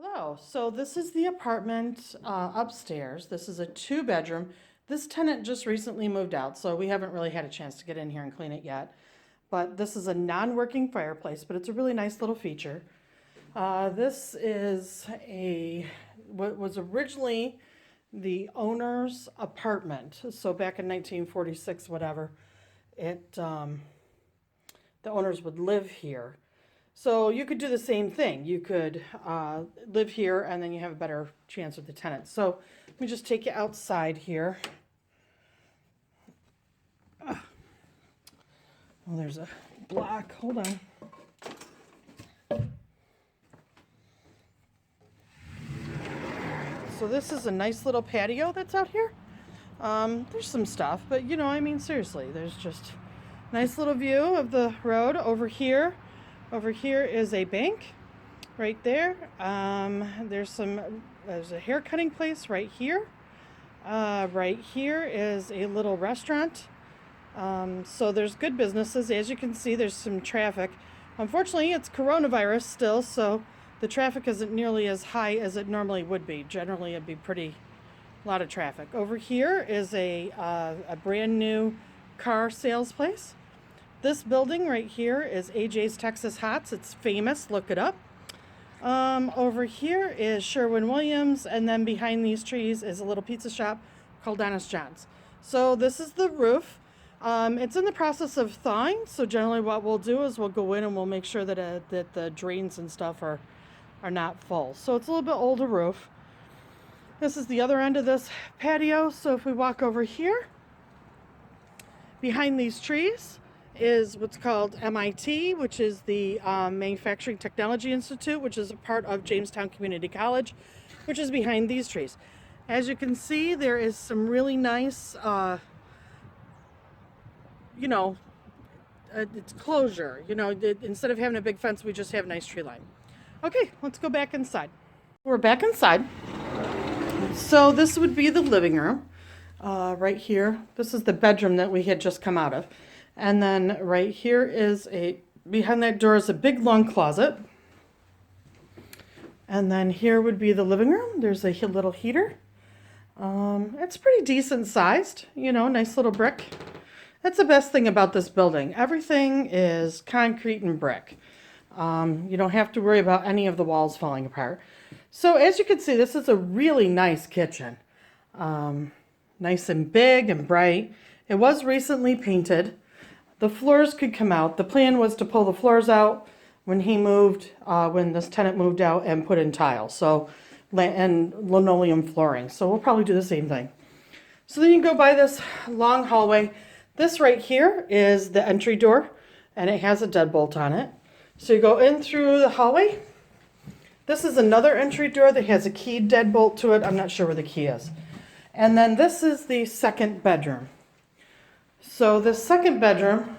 Hello, so this is the apartment upstairs. This is a two-bedroom. This tenant just recently moved out, so we haven't really had a chance to get in here and clean it yet. But this is a non-working fireplace, but it's a really nice little feature. This is what was originally the owner's apartment. So back in 1946, whatever, the owners would live here. So you could do the same thing. You could live here and then you have a better chance with the tenants. So let me just take you outside here. Well, there's a block. Hold on. So this is a nice little patio that's out here. There's some stuff, but I mean, seriously, there's just a nice little view of the road over here. Over here is a bank right there. There's a hair cutting place right here. Right here is a little restaurant. So there's good businesses. As you can see, there's some traffic. Unfortunately, it's coronavirus still, so the traffic isn't nearly as high as it normally would be. Generally, it'd be a lot of traffic. Over here is a brand new car sales place. This building right here is AJ's Texas Hots. It's famous. Look it up. Over here is Sherwin-Williams, and then behind these trees is a little pizza shop called Dennis John's. So this is the roof. It's in the process of thawing, so generally what we'll do is we'll go in and we'll make sure that the drains and stuff are not full. So it's a little bit older roof. This is the other end of this patio. So if we walk over here, behind these trees is what's called MIT, which is the Manufacturing Technology Institute, which is a part of Jamestown Community College, which is behind these trees. As you can see, there is some really nice, it's closure. Instead of having a big fence, we just have a nice tree line. Okay, let's go back inside. We're back inside. So this would be the living room right here. This is the bedroom that we had just come out of. And then right here is behind that door is a big long closet. And then here would be the living room. There's a little heater. It's pretty decent sized, nice little brick. That's the best thing about this building. Everything is concrete and brick. You don't have to worry about any of the walls falling apart. So as you can see, this is a really nice kitchen. Nice and big and bright. It was recently painted. The floors could come out. The plan was to pull the floors out when when this tenant moved out and put in tile. And linoleum flooring. So we'll probably do the same thing. So then you go by this long hallway. This right here is the entry door, and it has a deadbolt on it. So you go in through the hallway. This is another entry door that has a keyed deadbolt to it. I'm not sure where the key is. And then this is the second bedroom. So the second bedroom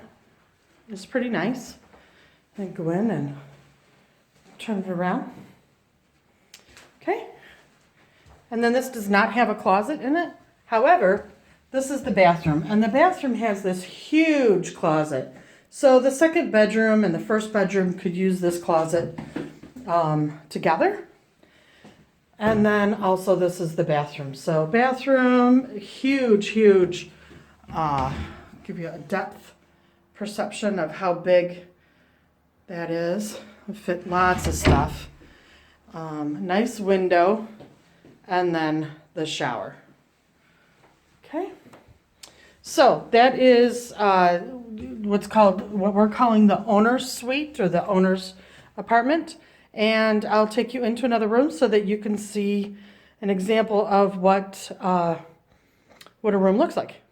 is pretty nice. I go in and turn it around. Okay. And then this does not have a closet in it. However, this is the bathroom. And the bathroom has this huge closet. So the second bedroom and the first bedroom could use this closet together. And then also this is the bathroom. So bathroom, huge, give you a depth perception of how big that is. It'll fit lots of stuff. Nice window, and then the shower. Okay. So that is what we're calling the owner's suite or the owner's apartment. And I'll take you into another room so that you can see an example of what a room looks like.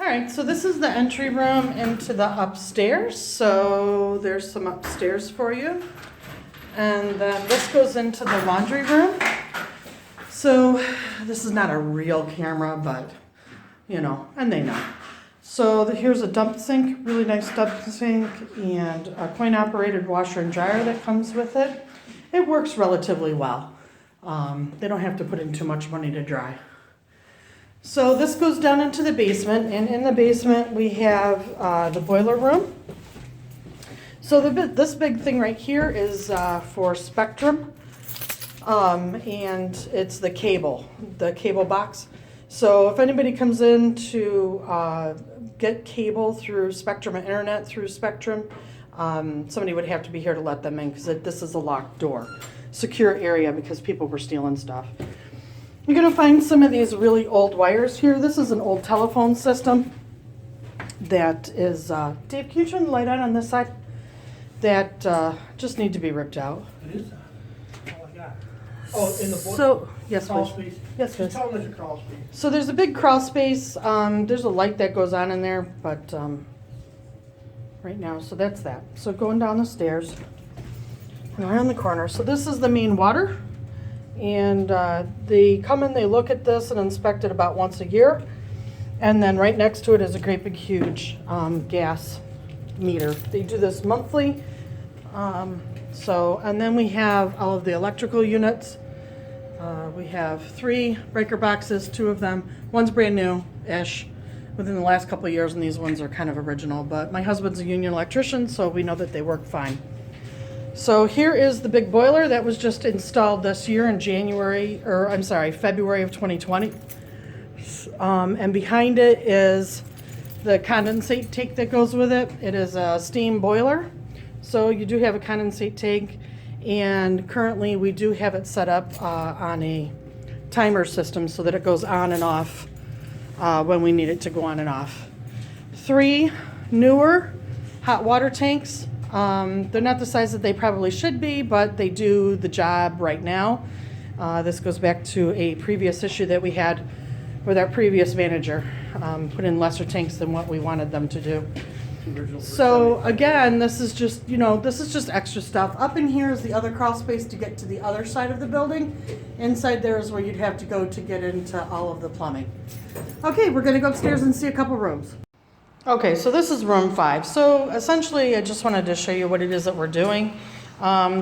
All right, so this is the entry room into the upstairs. So there's some upstairs for you. And then this goes into the laundry room. So this is not a real camera, but and they know. So here's a dump sink, really nice dump sink, and a coin-operated washer and dryer that comes with it. It works relatively well. They don't have to put in too much money to dry. So this goes down into the basement, and in the basement we have the boiler room. So this big thing right here is for Spectrum. and it's the cable box. So if anybody comes in to get cable through Spectrum or internet through Spectrum, somebody would have to be here to let them in because this is a locked door, secure area because people were stealing stuff. You're going to find some of these really old wires here. This is an old telephone system that is, Dave, can you turn the light on this side? That just need to be ripped out. It is. Oh my God. Oh, in the book? So, yes, Crawl please. space? Yes, please. Tell them there's a crawl space. So there's a big crawl space. There's a light that goes on in there, but right now, so that's that. So going down the stairs and around the corner. So this is the main water. And they come in, they look at this and inspect it about once a year. And then right next to it is a great big huge gas meter. They do this monthly. And then we have all of the electrical units. We have 3 breaker boxes, 2 of them. One's brand new-ish within the last couple of years, and these ones are kind of original. But my husband's a union electrician, so we know that they work fine. So here is the big boiler that was just installed this year in February of 2020. And behind it is the condensate tank that goes with it. It is a steam boiler. So you do have a condensate tank, and currently we do have it set up on a timer system so that it goes on and off when we need it to go on and off. 3 newer hot water tanks. They're not the size that they probably should be, but they do the job right now. This goes back to a previous issue that we had with our previous manager. Put in lesser tanks than what we wanted them to do. So again, this is just, this is just extra stuff. Up in here is the other crawl space to get to the other side of the building. Inside there is where you'd have to go to get into all of the plumbing. Okay, we're gonna go upstairs and see a couple rooms. Okay, so this is room 5. So essentially, I just wanted to show you what it is that we're doing.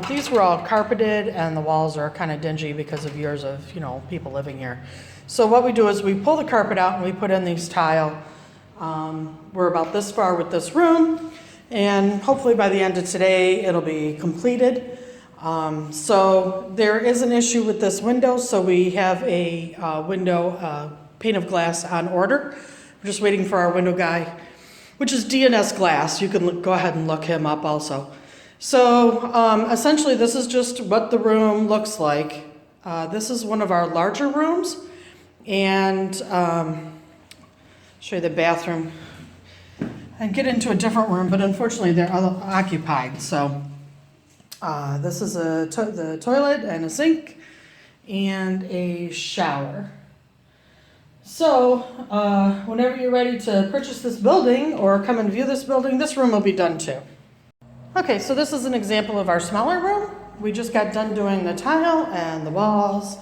These were all carpeted, and the walls are kind of dingy because of years of, people living here. So what we do is we pull the carpet out and we put in these tile. We're about this far with this room, and hopefully by the end of today, it'll be completed. So there is an issue with this window, so we have a window pane of glass on order. We're just waiting for our window guy, which is D&S Glass. You can go ahead and look him up also. So essentially this is just what the room looks like. This is one of our larger rooms, and show you the bathroom and get into a different room, but unfortunately they're occupied. So this is the toilet and a sink and a shower. So, whenever you're ready to purchase this building or come and view this building, this room will be done too. Okay, so this is an example of our smaller room. We just got done doing the tile and the walls,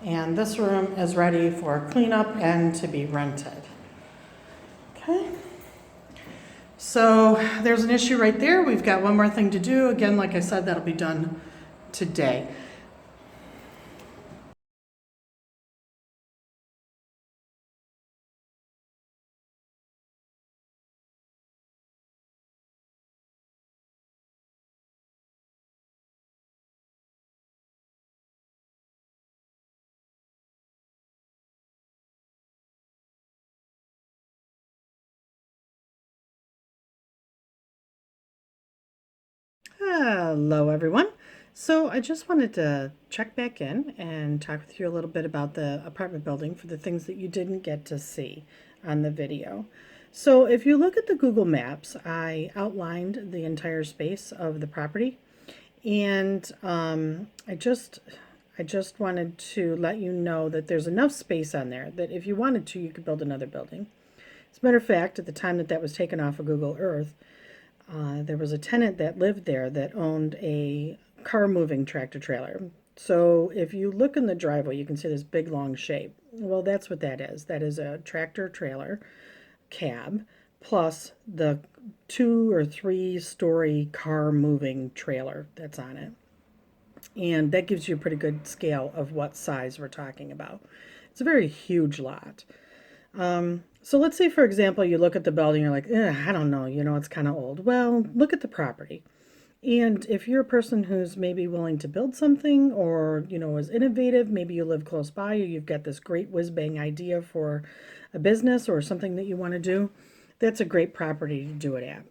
and this room is ready for cleanup and to be rented. Okay. So, there's an issue right there. We've got one more thing to do. Again, like I said, that'll be done today. Hello everyone. So I just wanted to check back in and talk with you a little bit about the apartment building for the things that you didn't get to see on the video. So if you look at the Google Maps, I outlined the entire space of the property, and I just wanted to let you know that there's enough space on there that if you wanted to, you could build another building. As a matter of fact, at the time that was taken off of Google Earth, there was a tenant that lived there that owned a car moving tractor trailer. So if you look in the driveway, you can see this big long shape. Well, that's what that is. That is a tractor trailer cab plus the 2 or 3 story car moving trailer that's on it. And that gives you a pretty good scale of what size we're talking about. It's a very huge lot. So let's say, for example, you look at the building, you're like, I don't know, it's kind of old. Well, look at the property. And if you're a person who's maybe willing to build something or, is innovative, maybe you live close by or you've got this great whiz bang idea for a business or something that you want to do, that's a great property to do it at.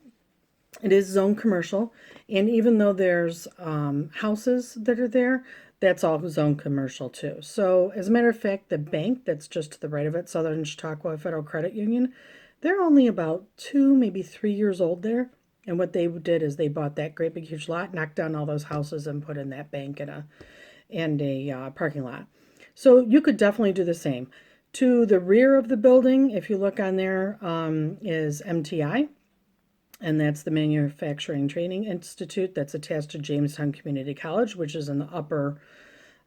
It is zone commercial, and even though there's houses that are there, that's all zone commercial too. So, as a matter of fact, the bank that's just to the right of it, Southern Chautauqua Federal Credit Union, they're only about 2, maybe 3 years old there. And what they did is they bought that great big huge lot, knocked down all those houses, and put in that bank and a parking lot. So you could definitely do the same. To the rear of the building, if you look on there, is MTI, and that's the Manufacturing Training Institute that's attached to Jamestown Community College, which is in the upper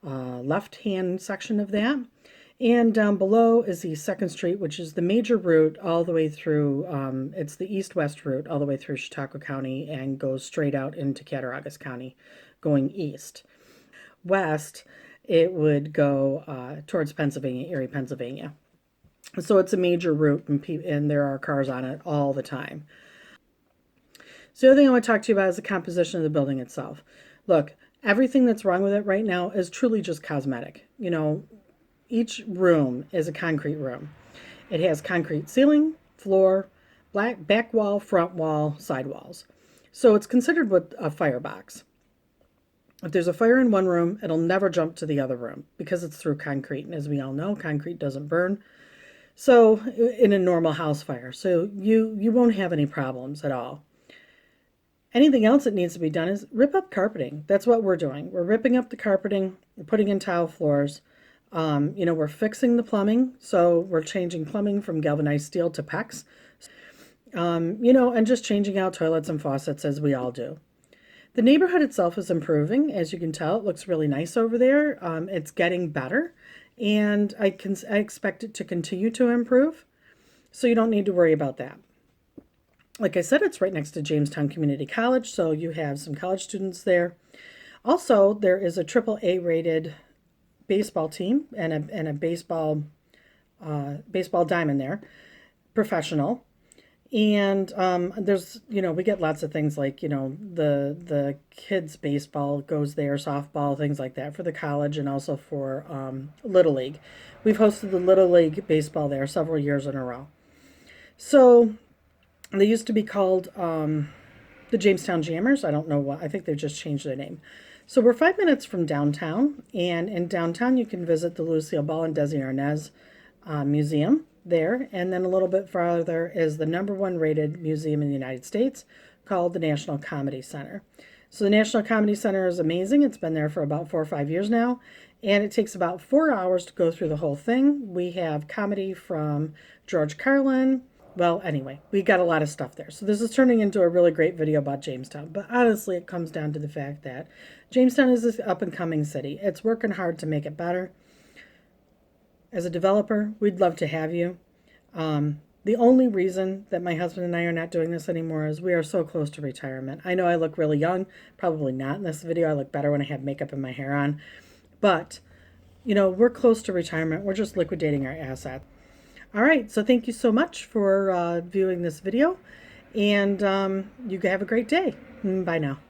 left-hand section of that. And down below is the 2nd Street, which is the major route all the way through, it's the east-west route all the way through Chautauqua County and goes straight out into Cattaraugus County going east. West, it would go towards Pennsylvania, Erie, Pennsylvania. So it's a major route, and there are cars on it all the time. So the other thing I want to talk to you about is the composition of the building itself. Look, everything that's wrong with it right now is truly just cosmetic. Each room is a concrete room. It has concrete ceiling, floor, back wall, front wall, side walls. So it's considered what a firebox. If there's a fire in one room, it'll never jump to the other room because it's through concrete. And as we all know, concrete doesn't burn. So in a normal house fire, so you won't have any problems at all. Anything else that needs to be done is rip up carpeting. That's what we're doing. We're ripping up the carpeting, we're putting in tile floors. We're fixing the plumbing. So we're changing plumbing from galvanized steel to PEX. And just changing out toilets and faucets as we all do. The neighborhood itself is improving. As you can tell, it looks really nice over there. It's getting better. And I expect it to continue to improve. So you don't need to worry about that. Like I said, it's right next to Jamestown Community College, so you have some college students there. Also, there is a AAA rated baseball team and a baseball diamond there, professional. And there's, we get lots of things like, the kids baseball goes there, softball, things like that for the college and also for Little League. We've hosted the Little League baseball there several years in a row. So they used to be called the Jamestown Jammers. I don't know why. I think they've just changed their name. So we're 5 minutes from downtown. And in downtown, you can visit the Lucille Ball and Desi Arnaz Museum there. And then a little bit farther is the #1 rated museum in the United States called the National Comedy Center. So the National Comedy Center is amazing. It's been there for about 4 or 5 years now. And it takes about 4 hours to go through the whole thing. We have comedy from George Carlin. Well, anyway, we got a lot of stuff there. So this is turning into a really great video about Jamestown. But honestly, it comes down to the fact that Jamestown is an up-and-coming city. It's working hard to make it better. As a developer, we'd love to have you. The only reason that my husband and I are not doing this anymore is we are so close to retirement. I know I look really young. Probably not in this video. I look better when I have makeup and my hair on. But, we're close to retirement. We're just liquidating our assets. All right, so thank you so much for viewing this video, and you have a great day. Bye now.